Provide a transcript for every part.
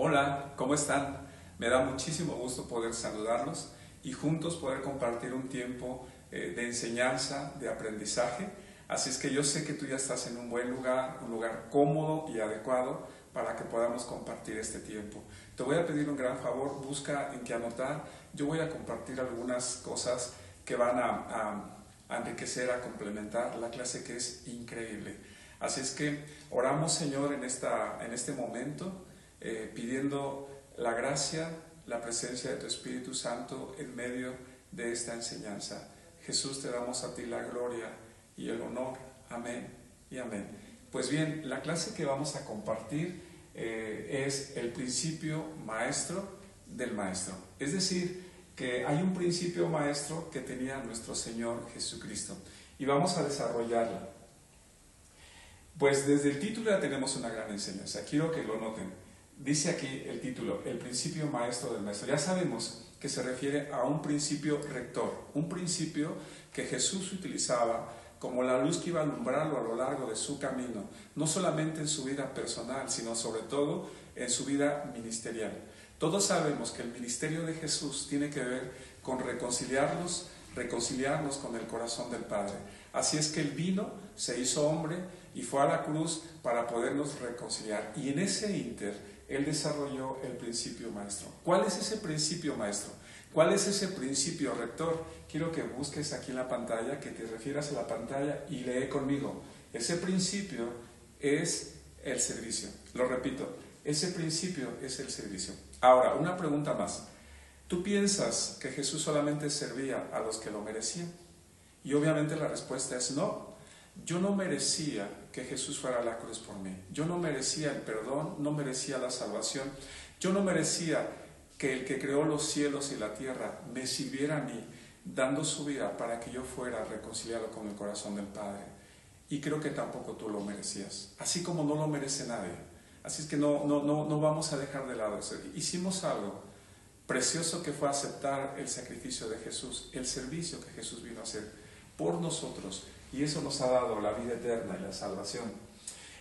Hola, ¿cómo están? Me da muchísimo gusto poder saludarlos y juntos poder compartir un tiempo de enseñanza, de aprendizaje. Así es que yo sé que tú ya estás en un buen lugar, un lugar cómodo y adecuado para que podamos compartir este tiempo. Te voy a pedir un gran favor, busca en qué anotar. Yo voy a compartir algunas cosas que van a enriquecer, a complementar la clase, que es increíble. Así es que oramos, Señor, en este momento, pidiendo la gracia, la presencia de tu Espíritu Santo en medio de esta enseñanza. Jesús, te damos a ti la gloria y el honor. Amén y amén. Pues bien, la clase que vamos a compartir es el principio maestro del maestro. Es decir, que hay un principio maestro que tenía nuestro Señor Jesucristo y vamos a desarrollarla. Pues desde el título ya tenemos una gran enseñanza. Quiero que lo noten. Dice aquí el título, el principio maestro del maestro. Ya sabemos que se refiere a un principio rector, un principio que Jesús utilizaba como la luz que iba a alumbrarlo a lo largo de su camino, no solamente en su vida personal, sino sobre todo en su vida ministerial. Todos sabemos que el ministerio de Jesús tiene que ver con reconciliarnos con el corazón del Padre. Así es que Él vino, se hizo hombre y fue a la cruz para podernos reconciliar. Y en ese ínter, Él desarrolló el principio maestro. ¿Cuál es ese principio maestro? ¿Cuál es ese principio rector? Quiero que busques aquí en la pantalla, que te refieras a la pantalla y lee conmigo. Ese principio es el servicio. Lo repito, ese principio es el servicio. Ahora, una pregunta más. ¿Tú piensas que Jesús solamente servía a los que lo merecían? Y obviamente la respuesta es no. Yo no merecía que Jesús fuera a la cruz por mí. Yo no merecía el perdón, no merecía la salvación. Yo no merecía que el que creó los cielos y la tierra me sirviera a mí, dando su vida para que yo fuera reconciliado con el corazón del Padre. Y creo que tampoco tú lo merecías, así como no lo merece nadie. Así es que no vamos a dejar de lado eso. Hicimos algo precioso, que fue aceptar el sacrificio de Jesús, el servicio que Jesús vino a hacer por nosotros, y eso nos ha dado la vida eterna y la salvación.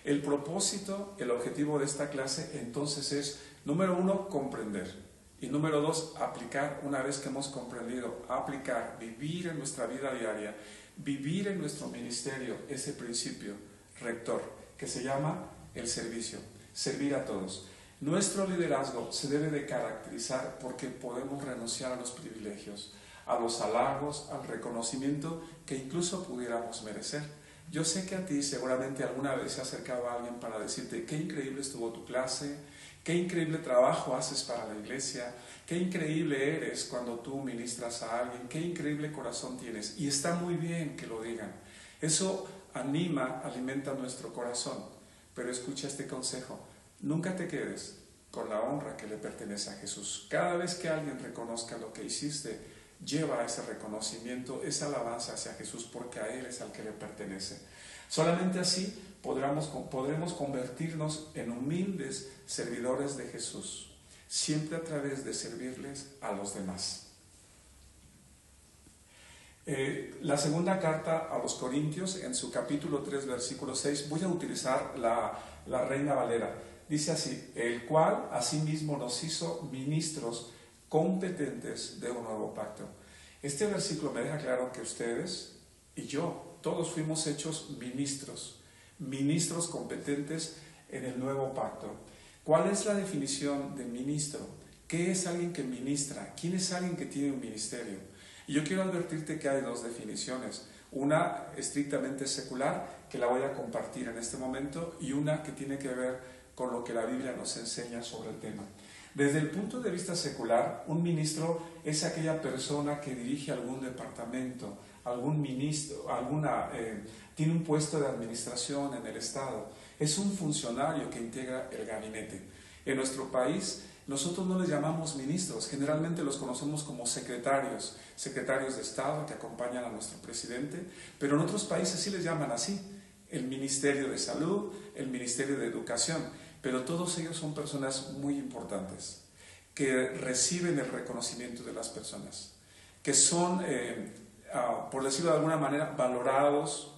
El propósito, el objetivo de esta clase entonces es, número 1, comprender, y número 2, aplicar. Una vez que hemos comprendido, aplicar, vivir en nuestra vida diaria, vivir en nuestro ministerio ese principio rector que se llama el servicio, servir a todos. Nuestro liderazgo se debe de caracterizar porque podemos renunciar a los privilegios, a los halagos, al reconocimiento que incluso pudiéramos merecer. Yo sé que a ti seguramente alguna vez se ha acercado a alguien para decirte qué increíble estuvo tu clase, qué increíble trabajo haces para la iglesia, qué increíble eres cuando tú ministras a alguien, qué increíble corazón tienes. Y está muy bien que lo digan. Eso anima, alimenta nuestro corazón. Pero escucha este consejo. Nunca te quedes con la honra que le pertenece a Jesús. Cada vez que alguien reconozca lo que hiciste, lleva ese reconocimiento, esa alabanza hacia Jesús, porque a Él es al que le pertenece. Solamente así podremos convertirnos en humildes servidores de Jesús, siempre a través de servirles a los demás. La segunda carta a los Corintios, en su capítulo 3, versículo 6, voy a utilizar la Reina Valera. Dice así: el cual asimismo nos hizo ministros competentes de un nuevo pacto. Este versículo me deja claro que ustedes y yo, todos fuimos hechos ministros competentes en el nuevo pacto. ¿Cuál es la definición de ministro? ¿Qué es alguien que ministra? ¿Quién es alguien que tiene un ministerio? Y yo quiero advertirte que hay dos definiciones. Una estrictamente secular, que la voy a compartir en este momento, y una que tiene que ver con lo que la Biblia nos enseña sobre el tema. Desde el punto de vista secular, un ministro es aquella persona que dirige algún departamento, algún ministro, tiene un puesto de administración en el Estado. Es un funcionario que integra el gabinete. En nuestro país, nosotros no les llamamos ministros, generalmente los conocemos como secretarios de Estado que acompañan a nuestro presidente, pero en otros países sí les llaman así: el Ministerio de Salud, el Ministerio de Educación. Pero todos ellos son personas muy importantes, que reciben el reconocimiento de las personas, que son, por decirlo de alguna manera, valorados,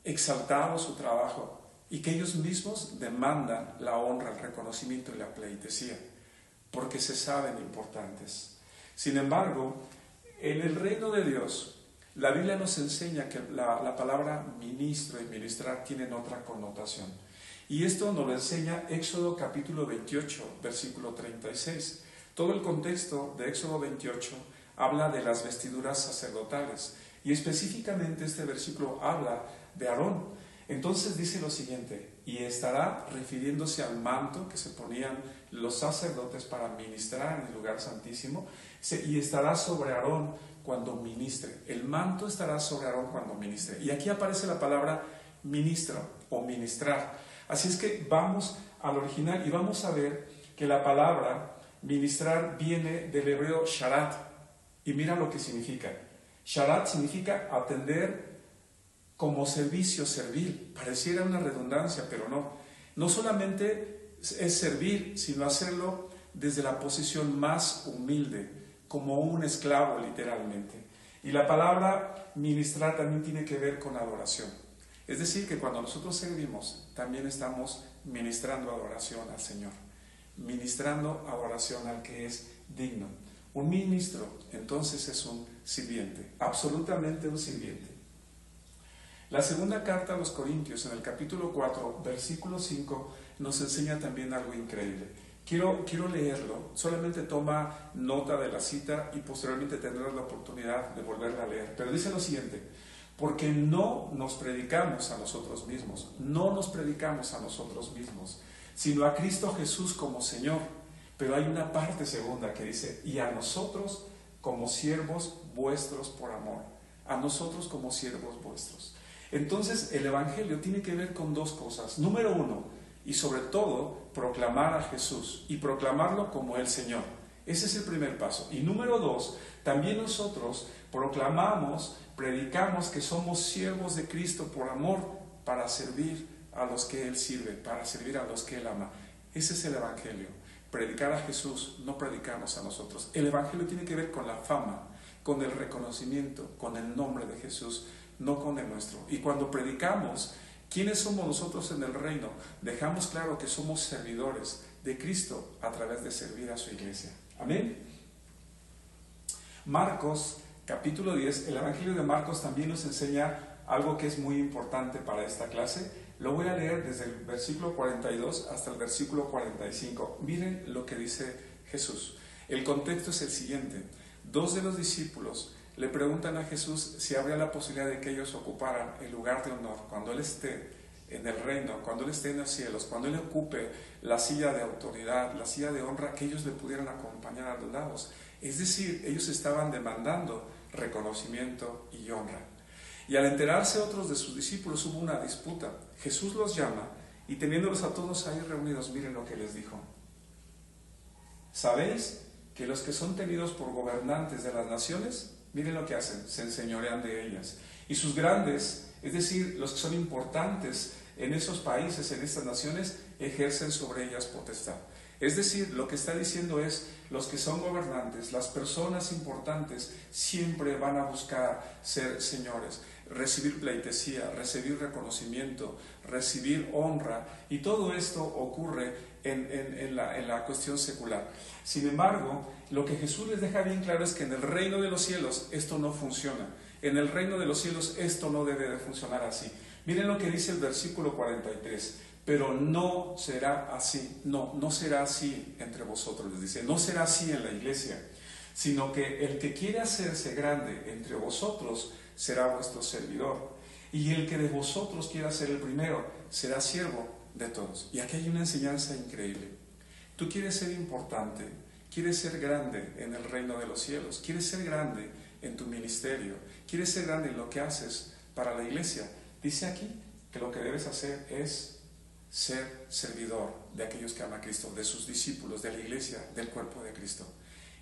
exaltados su trabajo, y que ellos mismos demandan la honra, el reconocimiento y la pleitesía. porque se saben importantes. Sin embargo, en el reino de Dios, la Biblia nos enseña que la palabra ministro y ministrar tienen otra connotación. Y esto nos lo enseña Éxodo capítulo 28, versículo 36. Todo el contexto de Éxodo 28 habla de las vestiduras sacerdotales. Y específicamente este versículo habla de Aarón. Entonces dice lo siguiente: y estará refiriéndose al manto que se ponían los sacerdotes para ministrar en el lugar santísimo, y estará sobre Aarón cuando ministre. El manto estará sobre Aarón cuando ministre. Y aquí aparece la palabra ministro o ministrar. Así es que vamos al original y vamos a ver que la palabra ministrar viene del hebreo sharat. Y mira lo que significa. Sharat significa atender como servicio, servil. Pareciera una redundancia, pero no. No solamente es servir, sino hacerlo desde la posición más humilde, como un esclavo literalmente. Y la palabra ministrar también tiene que ver con adoración. Es decir, que cuando nosotros servimos, también estamos ministrando adoración al Señor, ministrando adoración al que es digno. Un ministro, entonces, es un sirviente, absolutamente un sirviente. La segunda carta a los Corintios, en el capítulo 4, versículo 5, nos enseña también algo increíble. Quiero leerlo, solamente toma nota de la cita y posteriormente tendrás la oportunidad de volverla a leer. Pero dice lo siguiente: porque no nos predicamos a nosotros mismos, sino a Cristo Jesús como Señor. Pero hay una parte segunda que dice: y a nosotros como siervos vuestros por amor. A nosotros como siervos vuestros. Entonces el Evangelio tiene que ver con dos cosas. Número uno, y sobre todo, proclamar a Jesús y proclamarlo como el Señor. Ese es el primer paso. Y número dos, también nosotros proclamamos, predicamos que somos siervos de Cristo por amor, para servir a los que Él sirve, para servir a los que Él ama. Ese es el Evangelio. Predicar a Jesús, no predicarnos a nosotros. El Evangelio tiene que ver con la fama, con el reconocimiento, con el nombre de Jesús, no con el nuestro. Y cuando predicamos quiénes somos nosotros en el reino, dejamos claro que somos servidores de Cristo a través de servir a su iglesia. Amén. Marcos capítulo 10, el Evangelio de Marcos también nos enseña algo que es muy importante para esta clase. Lo voy a leer desde el versículo 42 hasta el versículo 45. Miren lo que dice Jesús. El contexto es el siguiente: dos de los discípulos le preguntan a Jesús si habría la posibilidad de que ellos ocuparan el lugar de honor cuando Él esté en el reino, cuando Él esté en los cielos, cuando Él ocupe la silla de autoridad, la silla de honra, que ellos le pudieran acompañar a los lados. Es decir, ellos estaban demandando reconocimiento y honra. Y al enterarse otros de sus discípulos, hubo una disputa. Jesús los llama y teniéndolos a todos ahí reunidos, miren lo que les dijo: ¿sabéis que los que son tenidos por gobernantes de las naciones, miren lo que hacen, se enseñorean de ellas? Y sus grandes, es decir, los que son importantes en esos países, en estas naciones, ejercen sobre ellas potestad. Es decir, lo que está diciendo es: los que son gobernantes, las personas importantes, siempre van a buscar ser señores, recibir pleitesía, recibir reconocimiento, recibir honra, y todo esto ocurre en la cuestión secular. Sin embargo, lo que Jesús les deja bien claro es que en el reino de los cielos esto no funciona. En el reino de los cielos esto no debe de funcionar así. Miren lo que dice el versículo 43. Pero no será así, no será así entre vosotros, les dice, no será así en la iglesia, sino que el que quiere hacerse grande entre vosotros será vuestro servidor, y el que de vosotros quiera ser el primero será siervo de todos. Y aquí hay una enseñanza increíble. Tú quieres ser importante, quieres ser grande en el reino de los cielos, quieres ser grande en tu ministerio, quieres ser grande en lo que haces para la iglesia. Dice aquí que lo que debes hacer es ser servidor de aquellos que aman a Cristo, de sus discípulos, de la iglesia, del cuerpo de Cristo.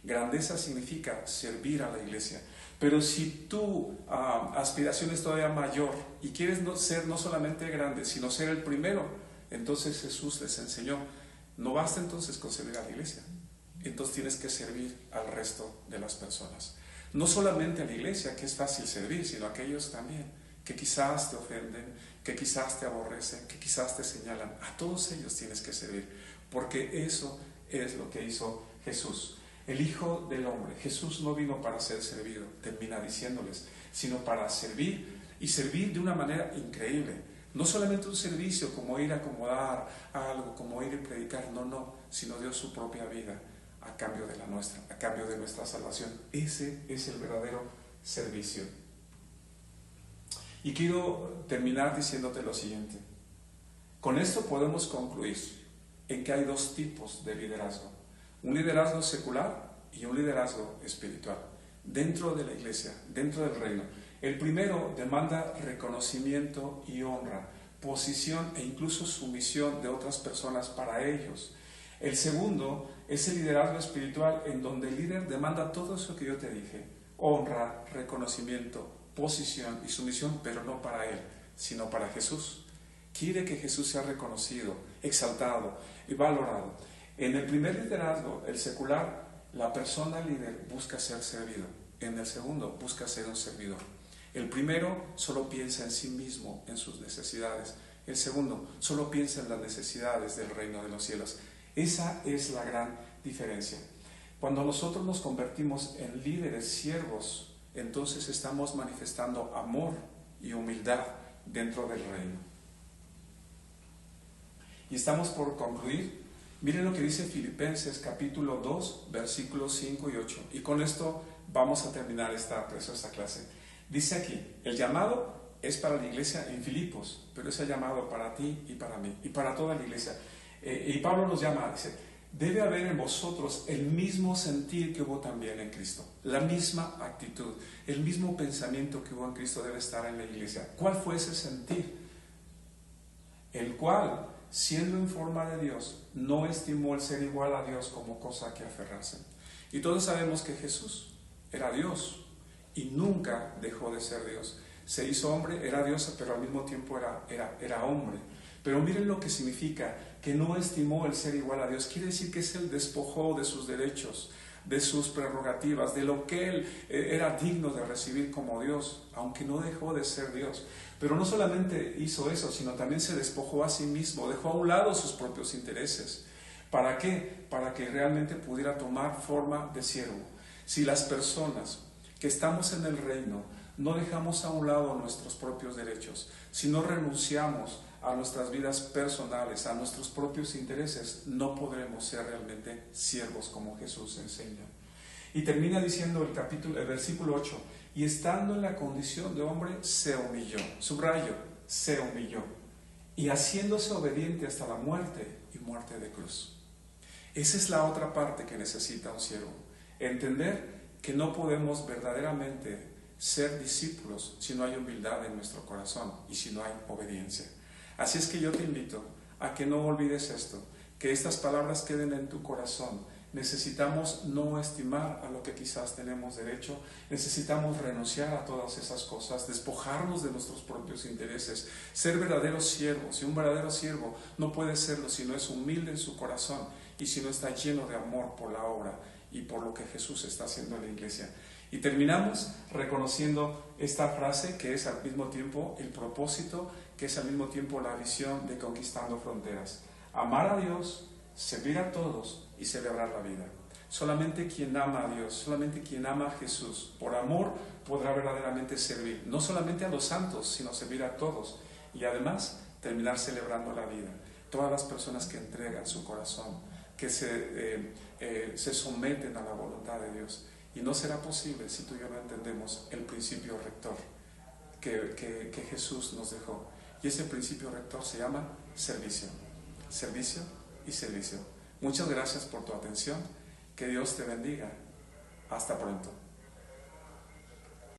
Grandeza significa servir a la iglesia. Pero si tu aspiración es todavía mayor y quieres ser no solamente grande, sino ser el primero, entonces Jesús les enseñó: no basta entonces con servir a la iglesia, entonces tienes que servir al resto de las personas. No solamente a la iglesia, que es fácil servir, sino a aquellos también que quizás te ofenden, que quizás te aborrecen, que quizás te señalan. A todos ellos tienes que servir, porque eso es lo que hizo Jesús. El Hijo del Hombre, Jesús no vino para ser servido, termina diciéndoles, sino para servir, y servir de una manera increíble. No solamente un servicio como ir a acomodar algo, como ir a predicar, no, sino dio su propia vida a cambio de la nuestra, a cambio de nuestra salvación. Ese es el verdadero servicio. Y quiero terminar diciéndote lo siguiente. Con esto podemos concluir en que hay dos tipos de liderazgo. Un liderazgo secular y un liderazgo espiritual. Dentro de la iglesia, dentro del reino. El primero demanda reconocimiento y honra, posición e incluso sumisión de otras personas para ellos. El segundo es el liderazgo espiritual, en donde el líder demanda todo eso que yo te dije: honra, reconocimiento, posición y sumisión, pero no para él, sino para Jesús. Quiere que Jesús sea reconocido, exaltado y valorado. En el primer liderazgo, el secular, la persona líder busca ser servido. En el segundo, busca ser un servidor. El primero solo piensa en sí mismo, en sus necesidades. El segundo solo piensa en las necesidades del reino de los cielos. Esa es la gran diferencia. Cuando nosotros nos convertimos en líderes, siervos, entonces estamos manifestando amor y humildad dentro del reino. Y estamos por concluir. Miren lo que dice Filipenses capítulo 2, versículos 5 y 8. Y con esto vamos a terminar esta preciosa clase. Dice aquí, el llamado es para la iglesia en Filipos, pero es el llamado para ti y para mí, y para toda la iglesia. Y Pablo nos llama, dice, debe haber en vosotros el mismo sentir que hubo también en Cristo, la misma actitud, el mismo pensamiento que hubo en Cristo debe estar en la iglesia. ¿Cuál fue ese sentir? El cual, siendo en forma de Dios, no estimó el ser igual a Dios como cosa que aferrarse. Y todos sabemos que Jesús era Dios y nunca dejó de ser Dios. Se hizo hombre, era Dios, pero al mismo tiempo era hombre. Pero miren lo que significa que no estimó el ser igual a Dios. Quiere decir que Él despojó de sus derechos, de sus prerrogativas, de lo que Él era digno de recibir como Dios, aunque no dejó de ser Dios. Pero no solamente hizo eso, sino también se despojó a sí mismo, dejó a un lado sus propios intereses. ¿Para qué? Para que realmente pudiera tomar forma de siervo. Si las personas que estamos en el reino no dejamos a un lado nuestros propios derechos, si no renunciamos a nuestras vidas personales, a nuestros propios intereses, no podremos ser realmente siervos como Jesús enseña. Y termina diciendo el versículo 8, y estando en la condición de hombre, se humilló. Subrayo, se humilló. Y haciéndose obediente hasta la muerte, y muerte de cruz. Esa es la otra parte que necesita un siervo. Entender que no podemos verdaderamente ser discípulos si no hay humildad en nuestro corazón y si no hay obediencia. Así es que yo te invito a que no olvides esto, que estas palabras queden en tu corazón. Necesitamos no estimar a lo que quizás tenemos derecho, necesitamos renunciar a todas esas cosas, despojarnos de nuestros propios intereses, ser verdaderos siervos. Y un verdadero siervo no puede serlo si no es humilde en su corazón y si no está lleno de amor por la obra y por lo que Jesús está haciendo en la iglesia. Y terminamos reconociendo esta frase que es al mismo tiempo el propósito, que es al mismo tiempo la visión de Conquistando Fronteras. Amar a Dios, servir a todos y celebrar la vida. Solamente quien ama a Dios, solamente quien ama a Jesús, por amor podrá verdaderamente servir, no solamente a los santos, sino servir a todos. Y además terminar celebrando la vida. Todas las personas que entregan su corazón, que se someten a la voluntad de Dios. Y no será posible si tú y yo no entendemos el principio rector que Jesús nos dejó. Y ese principio rector se llama servicio. Servicio y servicio. Muchas gracias por tu atención. Que Dios te bendiga. Hasta pronto.